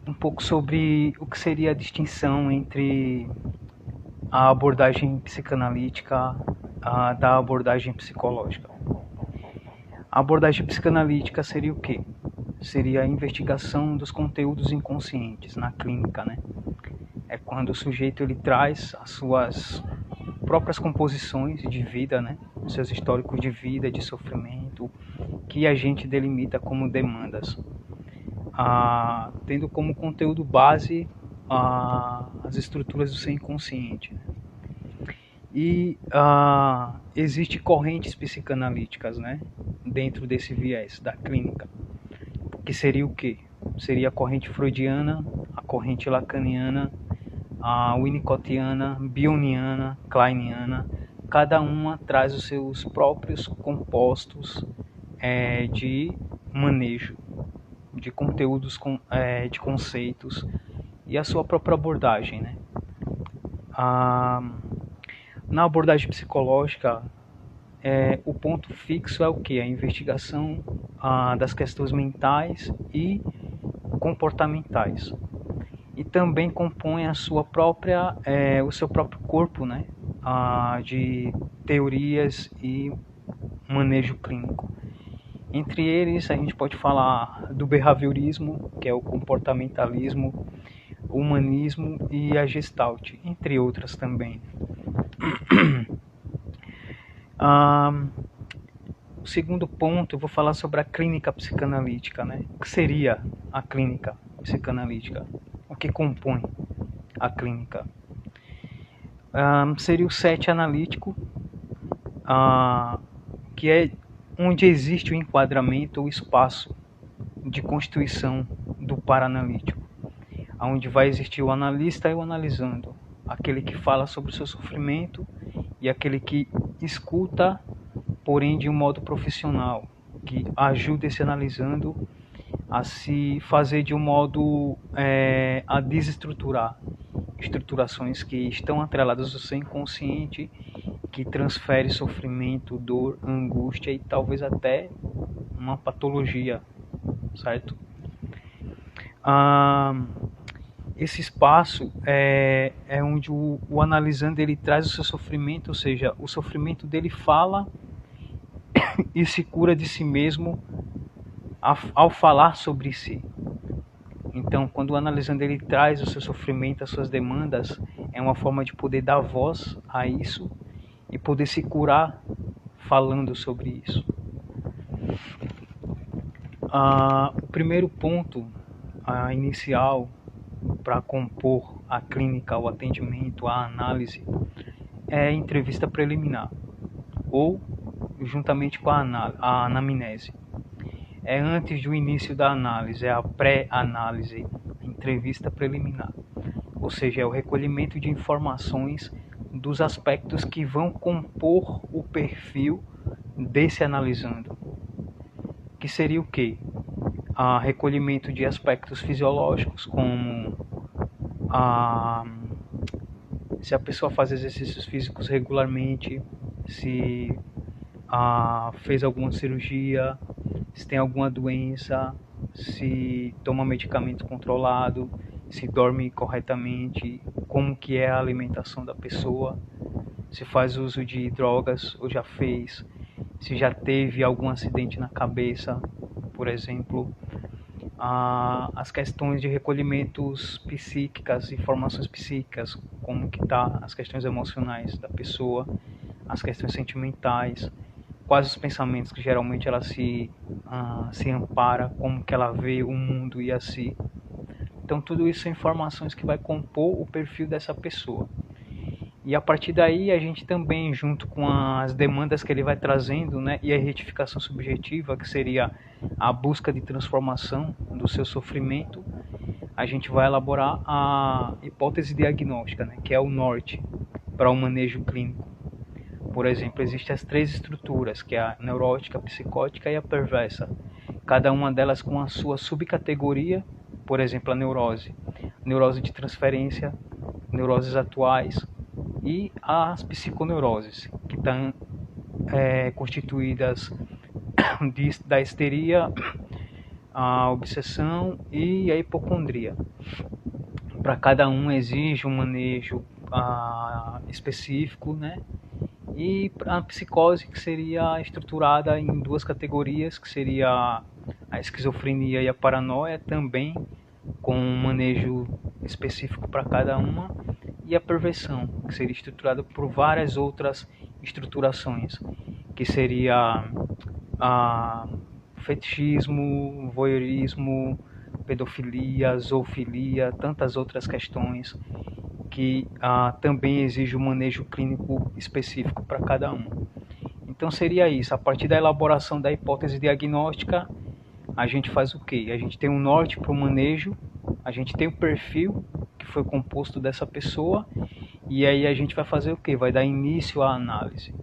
um pouco sobre o que seria a distinção entre a abordagem psicanalítica da abordagem psicológica. A abordagem psicanalítica seria o quê? Seria a investigação dos conteúdos inconscientes na clínica, né? É quando o sujeito ele traz as suas próprias composições de vida, né? Os seus históricos de vida, de sofrimento, que a gente delimita como demandas, tendo como conteúdo base as estruturas do seu inconsciente, né? E existe correntes psicanalíticas, né, dentro desse viés da clínica, que seria o quê? Seria a corrente freudiana, a corrente lacaniana, a winnicottiana, bioniana, kleiniana. Cada uma traz os seus próprios compostos de manejo, de conteúdos, de conceitos e a sua própria abordagem, né? Na abordagem psicológica, o ponto fixo é o que? A investigação das questões mentais e comportamentais. E também compõe a sua própria, o seu próprio corpo, né? De teorias e manejo clínico. Entre eles, a gente pode falar do behaviorismo, que é o comportamentalismo, o humanismo e a Gestalt, entre outras também. O segundo ponto, eu vou falar sobre a clínica psicanalítica, né? O que seria a clínica psicanalítica? O que compõe a clínica? Seria o set analítico, que é onde existe o enquadramento, o espaço de constituição do paranalítico, onde vai existir o analista e o analisando, aquele que fala sobre o seu sofrimento e aquele que escuta, porém de um modo profissional, que ajuda esse analisando a se fazer de um modo a desestruturar estruturações que estão atreladas ao seu inconsciente, que transfere sofrimento, dor, angústia e talvez até uma patologia, certo? Esse espaço é onde o analisando ele traz o seu sofrimento, ou seja, o sofrimento dele fala e se cura de si mesmo ao falar sobre si. Então, quando o analisando ele traz o seu sofrimento, as suas demandas, é uma forma de poder dar voz a isso e poder se curar falando sobre isso. O primeiro ponto inicial para compor a clínica, o atendimento, a análise, é a entrevista preliminar, ou juntamente com a anamnese. É antes do início da análise, é a pré-análise, a entrevista preliminar. Ou seja, é o recolhimento de informações dos aspectos que vão compor o perfil desse analisando. Que seria o quê? Recolhimento de aspectos fisiológicos, como se a pessoa faz exercícios físicos regularmente, se fez alguma cirurgia, se tem alguma doença, se toma medicamento controlado, se dorme corretamente, como que é a alimentação da pessoa, se faz uso de drogas ou já fez, se já teve algum acidente na cabeça, por exemplo. As questões de recolhimentos psíquicas, informações psíquicas, como que tá as questões emocionais da pessoa, as questões sentimentais, quais os pensamentos que geralmente ela se ampara, como que ela vê o mundo e assim. Então tudo isso são informações que vai compor o perfil dessa pessoa. E a partir daí a gente também, junto com as demandas que ele vai trazendo, né, e a retificação subjetiva, que seria a busca de transformação do seu sofrimento, a gente vai elaborar a hipótese diagnóstica, né, que é o norte para o manejo clínico. Por exemplo, existem as três estruturas, que é a neurótica, a psicótica e a perversa. Cada uma delas com a sua subcategoria, por exemplo, a neurose de transferência, neuroses atuais, e as psiconeuroses, que estão constituídas da histeria, a obsessão e a hipocondria. Para cada um exige um manejo específico, né? E a psicose, que seria estruturada em duas categorias, que seria a esquizofrenia e a paranoia, também com um manejo específico para cada uma, e a perversão, que seria estruturada por várias outras estruturações, que seria fetichismo, voyeurismo, pedofilia, zoofilia, tantas outras questões que também exige um manejo clínico específico para cada um. Então seria isso, a partir da elaboração da hipótese diagnóstica, a gente faz o quê? A gente tem um norte para o manejo, a gente tem o perfil que foi composto dessa pessoa, e aí a gente vai fazer o quê? Vai dar início à análise.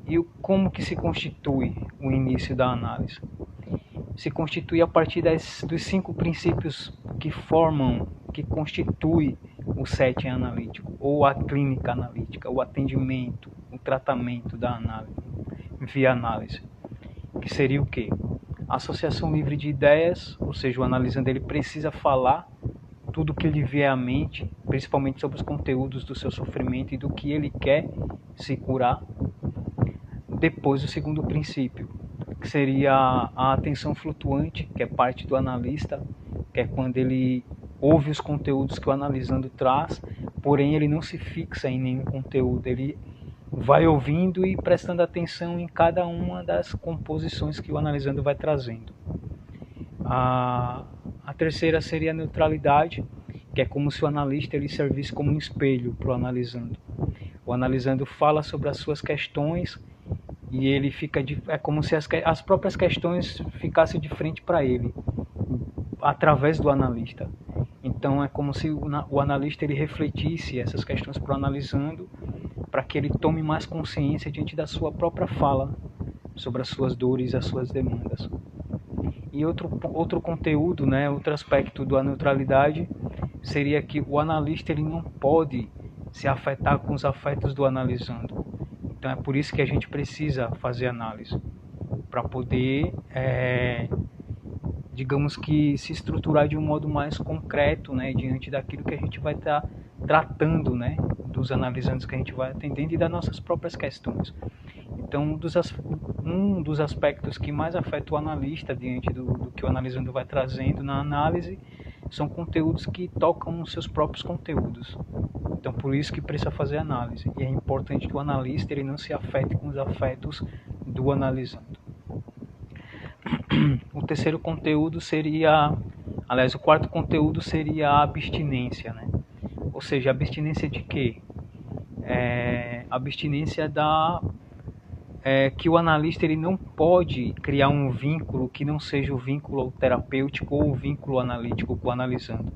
E como que se constitui o início da análise? Se constitui a partir dos 5 princípios que constituem o setting analítico, ou a clínica analítica, o atendimento, o tratamento da análise, via análise. Que seria o quê? A associação livre de ideias, ou seja, o analisando ele precisa falar tudo que lhe vier à mente, principalmente sobre os conteúdos do seu sofrimento e do que ele quer se curar. Depois, o segundo princípio, que seria a atenção flutuante, que é parte do analista, que é quando ele ouve os conteúdos que o analisando traz, porém ele não se fixa em nenhum conteúdo, ele vai ouvindo e prestando atenção em cada uma das composições que o analisando vai trazendo. A terceira seria a neutralidade, que é como se o analista ele servisse como um espelho para o analisando. O analisando fala sobre as suas questões e ele fica é como se as próprias questões ficassem de frente para ele, através do analista. Então é como se o analista ele refletisse essas questões para o analisando, para que ele tome mais consciência diante da sua própria fala sobre as suas dores, as suas demandas. E outro conteúdo, né, outro aspecto da neutralidade seria que o analista ele não pode se afetar com os afetos do analisando. Então é por isso que a gente precisa fazer análise, para poder, digamos que, se estruturar de um modo mais concreto, né, diante daquilo que a gente vai estar tratando, né, dos analisandos que a gente vai atendendo e das nossas próprias questões. Então, um dos aspectos que mais afeta o analista diante do que o analisando vai trazendo na análise são conteúdos que tocam nos seus próprios conteúdos. Então, por isso que precisa fazer análise. E é importante que o analista ele não se afete com os afetos do analisando. O terceiro conteúdo seria, aliás, o quarto conteúdo seria a abstinência, né? Ou seja, abstinência de quê? Abstinência que o analista ele não pode criar um vínculo que não seja o vínculo terapêutico ou o vínculo analítico com o analisando.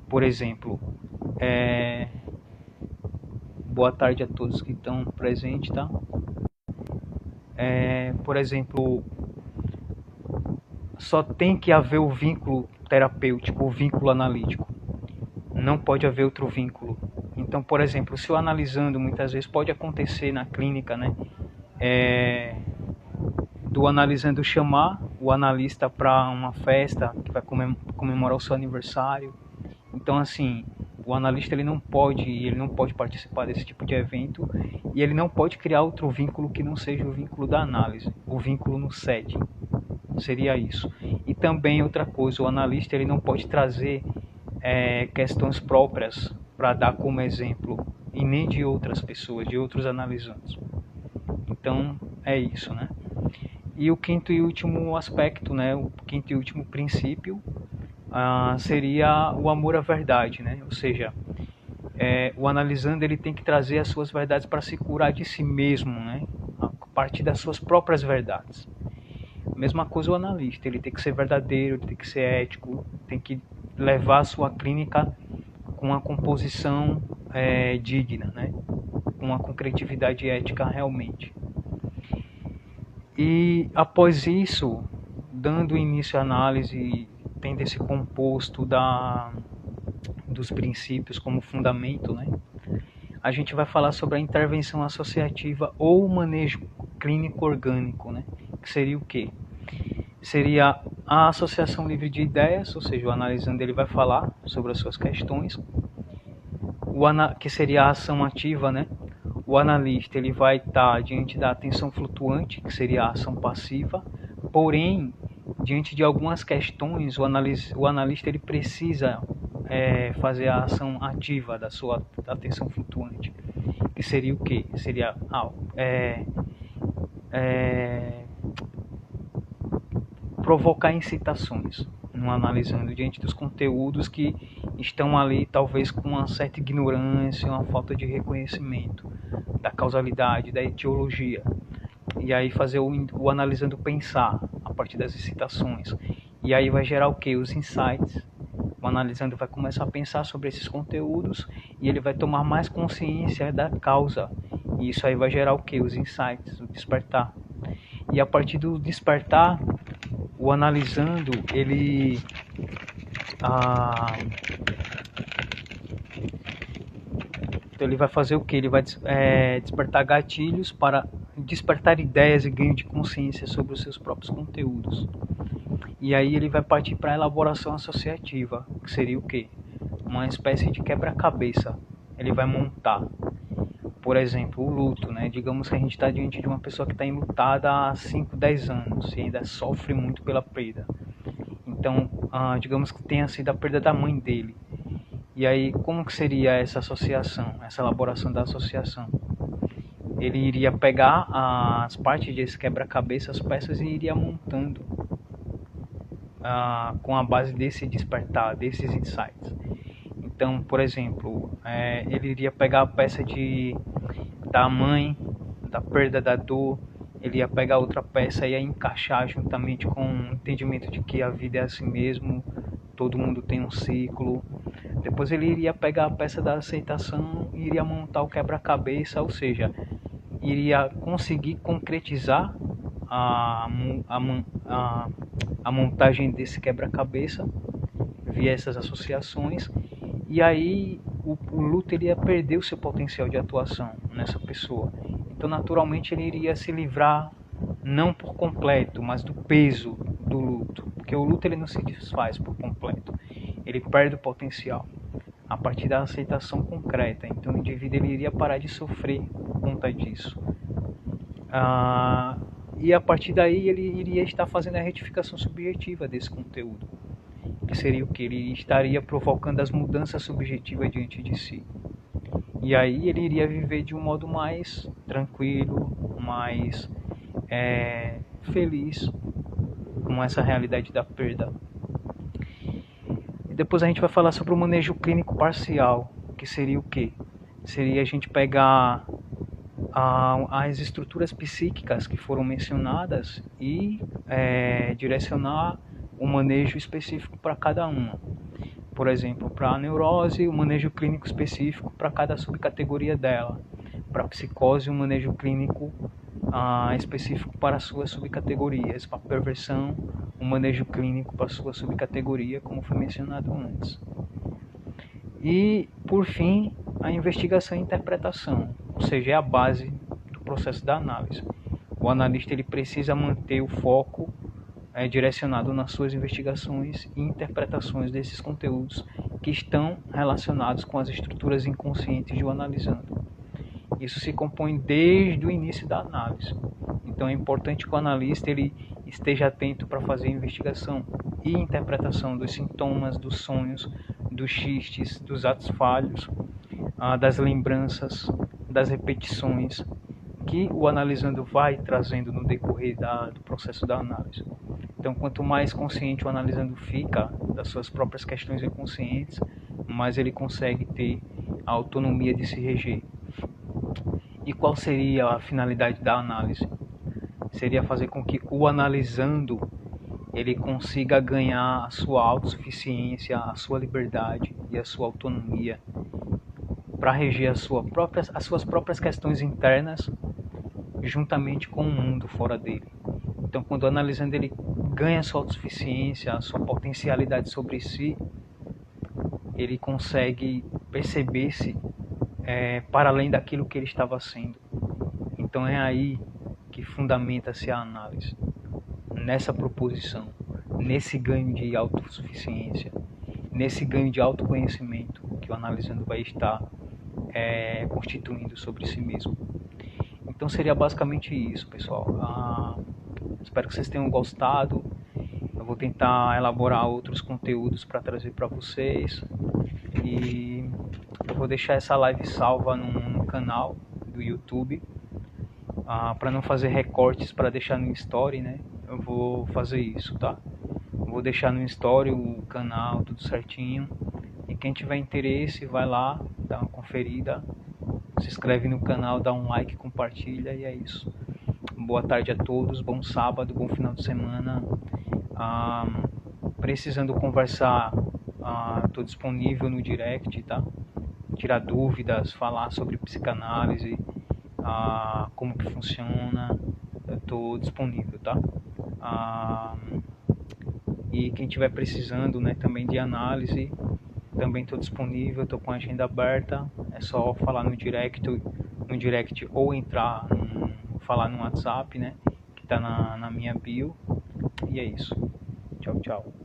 Por exemplo, boa tarde a todos que estão presentes, tá? Por exemplo, só tem que haver o vínculo terapêutico, o vínculo analítico. Não pode haver outro vínculo. Então, por exemplo, se o analisando muitas vezes pode acontecer na clínica, né? Do analisando chamar o analista para uma festa que vai comemorar o seu aniversário. Então, assim, o analista ele não pode participar desse tipo de evento e ele não pode criar outro vínculo que não seja o vínculo da análise, o vínculo no setting. Seria isso. E também outra coisa, o analista ele não pode trazer questões próprias para dar como exemplo e nem de outras pessoas, de outros analisandos. Então é isso, né? E o quinto e último aspecto, né? O quinto e último princípio seria o amor à verdade, né? Ou seja, o analisando ele tem que trazer as suas verdades para se curar de si mesmo, né? A partir das suas próprias verdades. Mesma coisa o analista, ele tem que ser verdadeiro, ele tem que ser ético, tem que levar a sua clínica com uma composição digna, né? Com uma concretividade ética realmente. E após isso, dando início à análise, tendo esse composto dos princípios como fundamento, né? A gente vai falar sobre a intervenção associativa ou manejo clínico orgânico, né? Que seria o quê? Seria A associação livre de ideias, ou seja, o analisando ele vai falar sobre as suas questões, que seria a ação ativa, né? O analista ele vai estar diante da atenção flutuante, que seria a ação passiva, porém, diante de algumas questões, o analista ele precisa fazer a ação ativa da sua atenção flutuante, que seria o quê? Seria provocar incitações, no analisando diante dos conteúdos que estão ali talvez com uma certa ignorância, uma falta de reconhecimento da causalidade, da etiologia, e aí fazer o analisando pensar a partir das incitações, e aí vai gerar o que? Os insights. O analisando vai começar a pensar sobre esses conteúdos e ele vai tomar mais consciência da causa, e isso aí vai gerar o que? Os insights, o despertar. E a partir do despertar, o analisando ele então ele vai fazer o que? Ele vai despertar gatilhos para despertar ideias e ganho de consciência sobre os seus próprios conteúdos. E aí ele vai partir para a elaboração associativa, que seria o que? Uma espécie de quebra-cabeça. Ele vai montar, por exemplo, o luto, né? Digamos que a gente está diante de uma pessoa que está enlutada há 5, 10 anos e ainda sofre muito pela perda. Então, digamos que tenha sido a perda da mãe dele. E aí, como que seria essa associação, essa elaboração da associação? Ele iria pegar as partes desse quebra-cabeça, as peças, e iria montando com a base desse despertar, desses insights. Então, por exemplo, ele iria pegar a peça da mãe, da perda, da dor, ele ia pegar outra peça e ia encaixar juntamente com o entendimento de que a vida é assim mesmo, todo mundo tem um ciclo. Depois ele iria pegar a peça da aceitação e iria montar o quebra-cabeça, ou seja, iria conseguir concretizar a montagem desse quebra-cabeça via essas associações, e aí o luto ele ia perder o seu potencial de atuação nessa pessoa. Então naturalmente ele iria se livrar não por completo, mas do peso do luto, porque o luto ele não se desfaz por completo, ele perde o potencial a partir da aceitação concreta. Então o indivíduo ele iria parar de sofrer por conta disso. E a partir daí ele iria estar fazendo a retificação subjetiva desse conteúdo, que seria o que? Ele estaria provocando as mudanças subjetivas diante de si. E aí ele iria viver de um modo mais tranquilo, mais feliz com essa realidade da perda. E depois a gente vai falar sobre o manejo clínico parcial, que seria o quê? Seria a gente pegar as estruturas psíquicas que foram mencionadas e direcionar um manejo específico para cada uma. Por exemplo, para a neurose, um manejo clínico específico para cada subcategoria dela. Para a psicose, um manejo clínico específico para as suas subcategorias. Para a perversão, um manejo clínico para a sua subcategoria, como foi mencionado antes. E, por fim, a investigação e interpretação, ou seja, é a base do processo da análise. O analista ele precisa manter o foco direcionado nas suas investigações e interpretações desses conteúdos que estão relacionados com as estruturas inconscientes do analisando. Isso se compõe desde o início da análise. Então é importante que o analista ele esteja atento para fazer a investigação e interpretação dos sintomas, dos sonhos, dos xistes, dos atos falhos, das lembranças, das repetições que o analisando vai trazendo no decorrer do processo da análise. Então, quanto mais consciente o analisando fica das suas próprias questões inconscientes, mais ele consegue ter a autonomia de se reger. E qual seria a finalidade da análise? Seria fazer com que o analisando ele consiga ganhar a sua autossuficiência, a sua liberdade e a sua autonomia para reger as suas próprias questões internas juntamente com o mundo fora dele. Então, quando o analisando ele ganha a sua autossuficiência, a sua potencialidade sobre si, ele consegue perceber-se para além daquilo que ele estava sendo. Então é aí que fundamenta-se a análise, nessa proposição, nesse ganho de autossuficiência, nesse ganho de autoconhecimento que o analisando vai estar constituindo sobre si mesmo. Então seria basicamente isso, pessoal. Espero que vocês tenham gostado. Eu vou tentar elaborar outros conteúdos para trazer para vocês. E eu vou deixar essa live salva no canal do YouTube. Para não fazer recortes para deixar no story, né? Eu vou fazer isso, tá? Vou deixar no story o canal, tudo certinho. E quem tiver interesse, vai lá, dá uma conferida, se inscreve no canal, dá um like, compartilha e é isso. Boa tarde a todos, bom sábado, bom final de semana. Precisando conversar, estou disponível no direct, tá? Tirar dúvidas, falar sobre psicanálise, como que funciona, eu estou disponível, tá? E quem estiver precisando, né, também de análise, também estou disponível, estou com a agenda aberta, é só falar no direct ou entrar, falar no WhatsApp, né, que está na minha bio, e é isso. Tchau, tchau.